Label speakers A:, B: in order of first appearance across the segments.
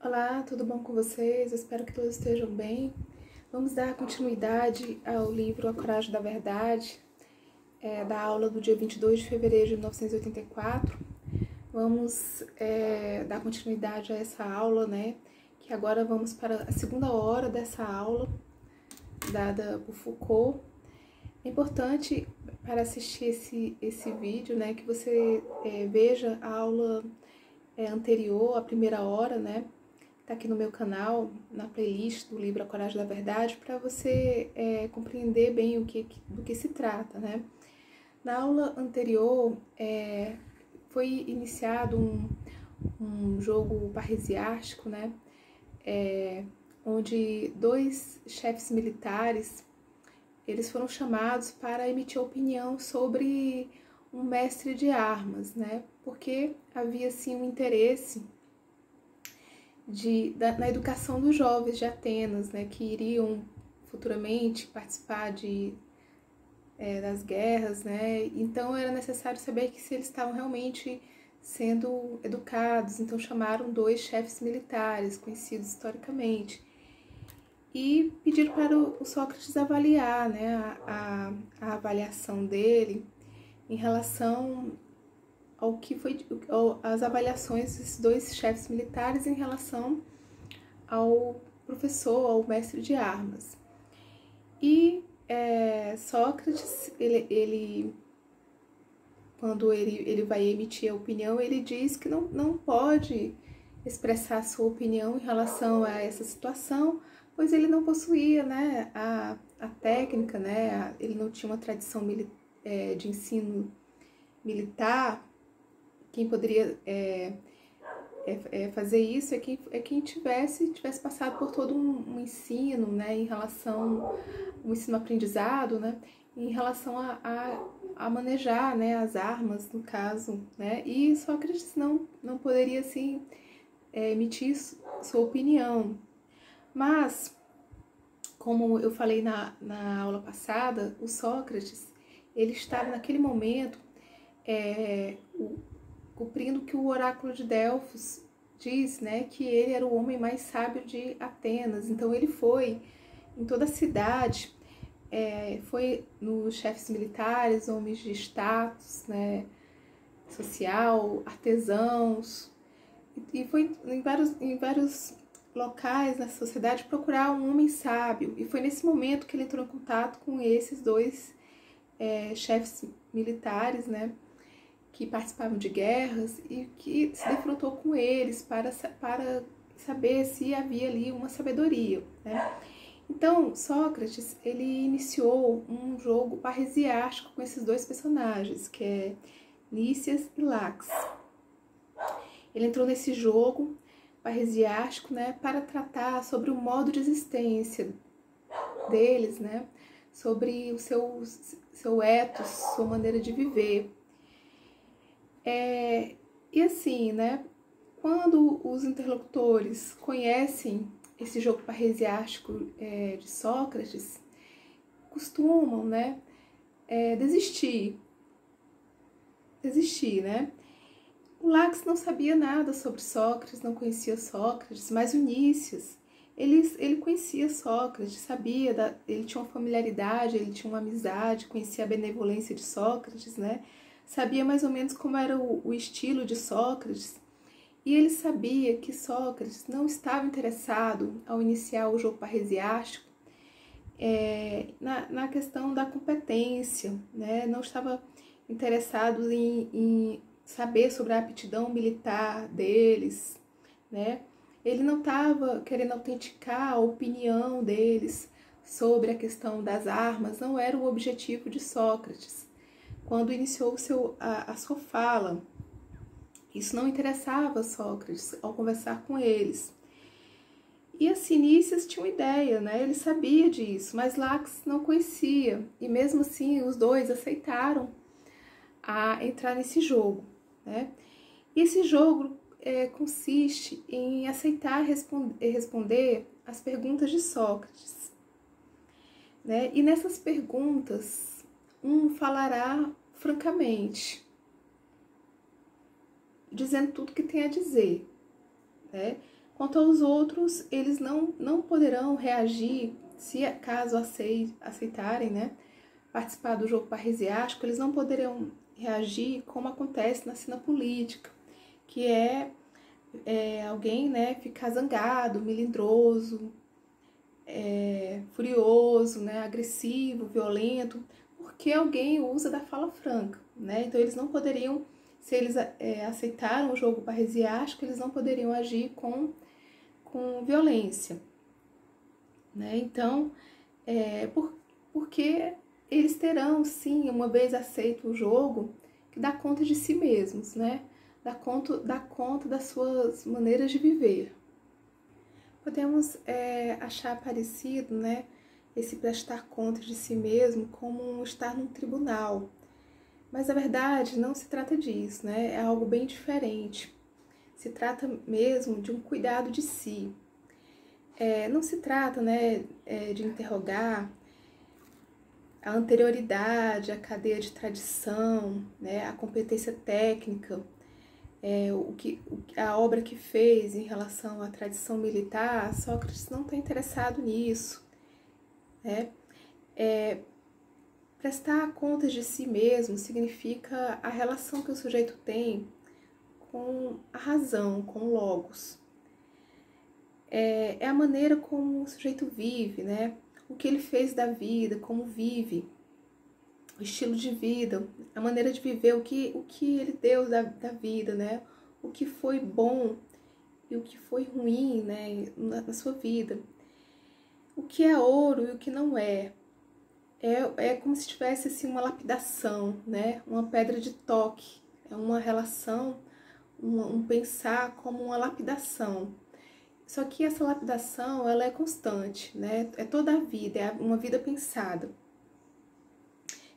A: Olá, tudo bom com vocês? Eu espero que todos estejam bem. Vamos dar continuidade ao livro A Coragem da Verdade, da aula do dia 22 de fevereiro de 1984. Vamos dar continuidade a essa aula, né? Que agora vamos para a segunda hora dessa aula, dada por Foucault. É importante, para assistir esse vídeo, né, que você veja a aula anterior, a primeira hora, né? Tá aqui no meu canal, na playlist do livro A Coragem da Verdade, para você compreender bem do que se trata, né? Na aula anterior, foi iniciado um jogo parresiástico, né? Onde dois chefes militares, eles foram chamados para emitir opinião sobre um mestre de armas, né? Porque havia, assim, um interesse na educação dos jovens de Atenas, né, que iriam futuramente participar das guerras, né? Então era necessário saber se eles estavam realmente sendo educados. Então chamaram dois chefes militares conhecidos historicamente e pediram para o Sócrates avaliar, né, a avaliação dele em relação ao que foi as avaliações desses dois chefes militares em relação ao professor, ao mestre de armas. E Sócrates, quando ele vai emitir a opinião, ele diz que não pode expressar sua opinião em relação a essa situação, pois ele não possuía, né, a técnica, né, ele não tinha uma tradição de ensino militar. Quem poderia fazer isso é quem tivesse passado por todo um ensino, né, em relação ao ensino-aprendizado, né, em relação a manejar, né, as armas, no caso, né, e Sócrates não poderia, assim, emitir sua opinião. Mas, como eu falei na aula passada, o Sócrates, ele estava naquele momento cumprindo o que o oráculo de Delfos diz, né, que ele era o homem mais sábio de Atenas. Então ele foi em toda a cidade, foi nos chefes militares, homens de status, né, social, artesãos, e foi em vários locais na sociedade procurar um homem sábio. E foi nesse momento que ele entrou em contato com esses dois chefes militares, né, que participavam de guerras, e que se defrontou com eles para saber se havia ali uma sabedoria, né? Então, Sócrates, ele iniciou um jogo parresiástico com esses dois personagens, que é Lísias e Lax. Ele entrou nesse jogo parresiástico, né, para tratar sobre o modo de existência deles, né, sobre o seu ethos, sua maneira de viver. E assim, né, quando os interlocutores conhecem esse jogo parresiástico de Sócrates, costumam, né, desistir, né. O Lax não sabia nada sobre Sócrates, não conhecia Sócrates, mas o Nícias, ele conhecia Sócrates, sabia, ele tinha uma familiaridade, ele tinha uma amizade, conhecia a benevolência de Sócrates, né? Sabia mais ou menos como era o estilo de Sócrates, e ele sabia que Sócrates não estava interessado, ao iniciar o jogo parresiástico, na questão da competência, né? Não estava interessado em saber sobre a aptidão militar deles, né? Ele não estava querendo autenticar a opinião deles sobre a questão das armas, não era o objetivo de Sócrates. Quando iniciou a sua fala, isso não interessava a Sócrates ao conversar com eles. E assim, Nícias tinha uma ideia, né? Ele sabia disso, mas Lax não conhecia. E mesmo assim, os dois aceitaram a entrar nesse jogo, né? E esse jogo consiste em aceitar responder as perguntas de Sócrates, né? E nessas perguntas, um falará francamente, dizendo tudo que tem a dizer, né? Quanto aos outros, eles não poderão reagir, se caso aceitarem, né, participar do jogo parresiástico, eles não poderão reagir como acontece na cena política, que é alguém, né, ficar zangado, melindroso, furioso, né, agressivo, violento, porque alguém usa da fala franca, né? Então eles não poderiam, se eles aceitaram o jogo parresiástico, eles não poderiam agir com violência, né? Então, porque eles terão, sim, uma vez aceito o jogo, que dá conta de si mesmos, né? Dá conta das suas maneiras de viver. Podemos achar parecido, né, esse prestar conta de si mesmo como um estar num tribunal. Mas, na verdade, não se trata disso, né? É algo bem diferente. Se trata mesmo de um cuidado de si. Não se trata, né, de interrogar a anterioridade, a cadeia de tradição, né, a competência técnica, a obra que fez em relação à tradição militar. Sócrates não está interessado nisso, né? Prestar contas de si mesmo significa a relação que o sujeito tem com a razão, com o logos. É a maneira como o sujeito vive, né? O que ele fez da vida, como vive, o estilo de vida, a maneira de viver, o que ele deu da vida, né? O que foi bom e o que foi ruim, né, na sua vida. O que é ouro e o que não é. É como se tivesse assim, uma lapidação, né? Uma pedra de toque. É uma relação, um pensar como uma lapidação. Só que essa lapidação, ela é constante, né? É toda a vida, é uma vida pensada.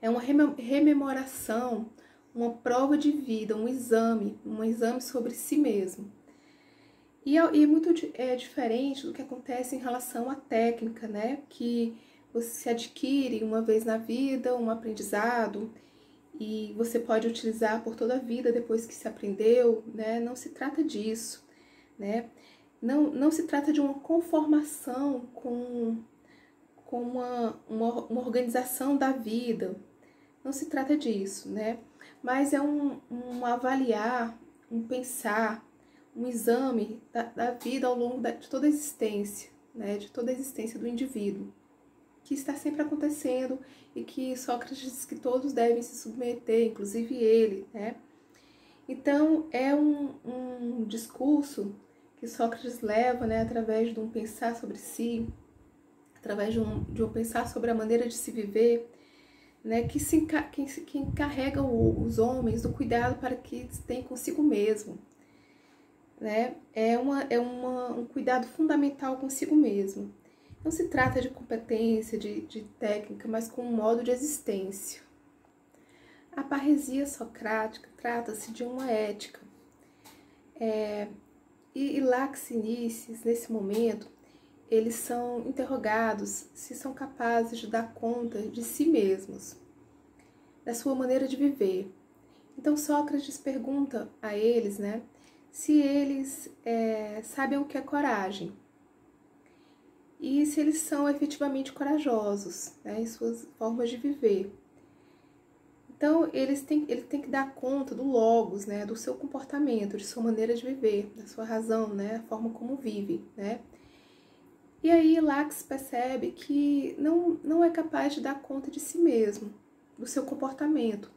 A: É uma rememoração, uma prova de vida, um exame sobre si mesmo. E é muito diferente do que acontece em relação à técnica, né? Que você adquire uma vez na vida, um aprendizado, e você pode utilizar por toda a vida depois que se aprendeu, né? Não se trata disso, né? Não se trata de uma conformação com uma organização da vida. Não se trata disso, né? Mas é um avaliar, um pensar, um exame da vida ao longo de toda a existência, né? De toda a existência do indivíduo, que está sempre acontecendo e que Sócrates diz que todos devem se submeter, inclusive ele, né? Então, é um discurso que Sócrates leva, né, através de um pensar sobre si, através de um pensar sobre a maneira de se viver, né, que encarrega os homens do cuidado para que tenham consigo mesmo. Né? Um cuidado fundamental consigo mesmo. Não se trata de competência, de técnica, mas com um modo de existência. A parresia socrática trata-se de uma ética. E Laxinices, nesse momento, eles são interrogados se são capazes de dar conta de si mesmos, da sua maneira de viver. Então Sócrates pergunta a eles, né, se eles sabem o que é coragem e se eles são efetivamente corajosos, né, em suas formas de viver. Então ele tem que dar conta do logos, né, do seu comportamento, de sua maneira de viver, da sua razão, né, a forma como vive, né. E aí Lax percebe que não é capaz de dar conta de si mesmo, do seu comportamento,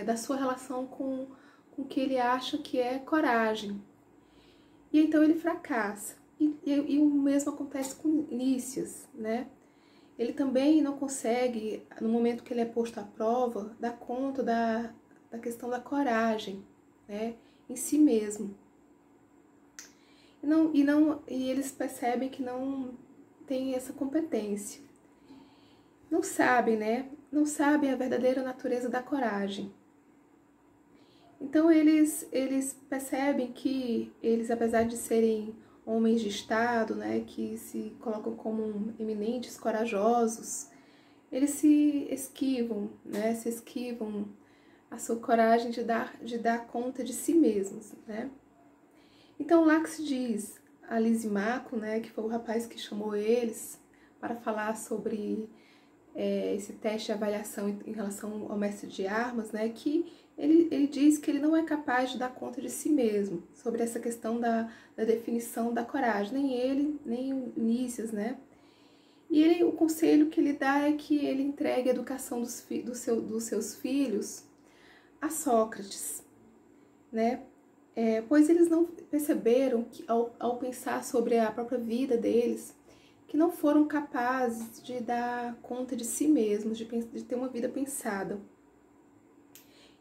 A: da sua relação com o que ele acha que é coragem. E então ele fracassa. E o mesmo acontece com Nícias, né? Ele também não consegue, no momento que ele é posto à prova, dar conta da questão da coragem, né, em si mesmo. E eles percebem que não tem essa competência. Não sabem, né? Não sabem a verdadeira natureza da coragem. Então eles percebem que eles, apesar de serem homens de Estado, né, que se colocam como eminentes, corajosos, eles se esquivam, né, a sua coragem de dar conta de si mesmos, né. Então Lax diz, a Lisímaco, né, que foi o rapaz que chamou eles para falar sobre esse teste de avaliação em relação ao mestre de armas, né, que ele diz que ele não é capaz de dar conta de si mesmo, sobre essa questão da definição da coragem, nem ele, nem o Nícias, né. E o conselho que ele dá é que ele entregue a educação dos seus filhos a Sócrates, né, pois eles não perceberam que ao pensar sobre a própria vida deles, que não foram capazes de dar conta de si mesmos, de ter uma vida pensada.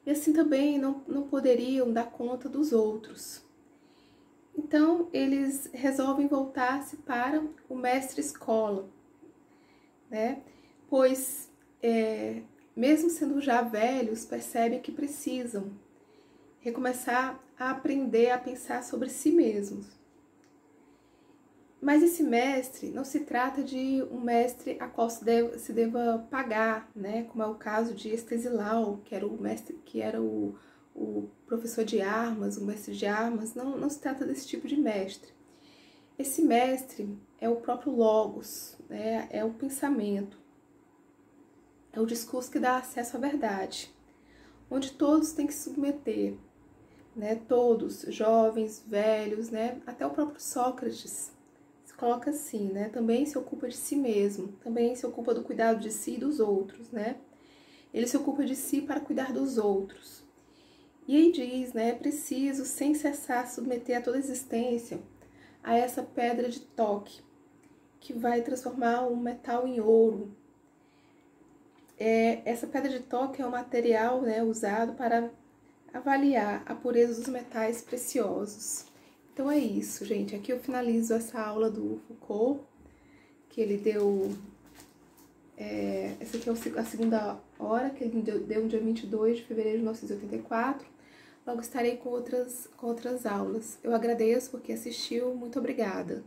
A: E assim também não poderiam dar conta dos outros. Então, eles resolvem voltar-se para o mestre-escola, né? Pois, mesmo sendo já velhos, percebem que precisam recomeçar a aprender a pensar sobre si mesmos. Mas esse mestre não se trata de um mestre a qual se deva pagar, né? Como é o caso de Estesilau, que era o mestre, que era o professor de armas, o mestre de armas. Não se trata desse tipo de mestre. Esse mestre é o próprio Logos, né? É o pensamento, é o discurso que dá acesso à verdade, onde todos têm que se submeter, né? Todos, jovens, velhos, né? Até o próprio Sócrates coloca assim, né? Também se ocupa de si mesmo, também se ocupa do cuidado de si e dos outros, né? Ele se ocupa de si para cuidar dos outros. E aí diz, né? É preciso, sem cessar, submeter a toda a existência a essa pedra de toque, que vai transformar o metal em ouro. Essa pedra de toque é um material, né, usado para avaliar a pureza dos metais preciosos. Então é isso, gente. Aqui eu finalizo essa aula do Foucault, que ele deu... essa aqui é a segunda hora, que ele deu no dia 22 de fevereiro de 1984. Logo estarei com outras aulas. Eu agradeço porque assistiu. Muito obrigada.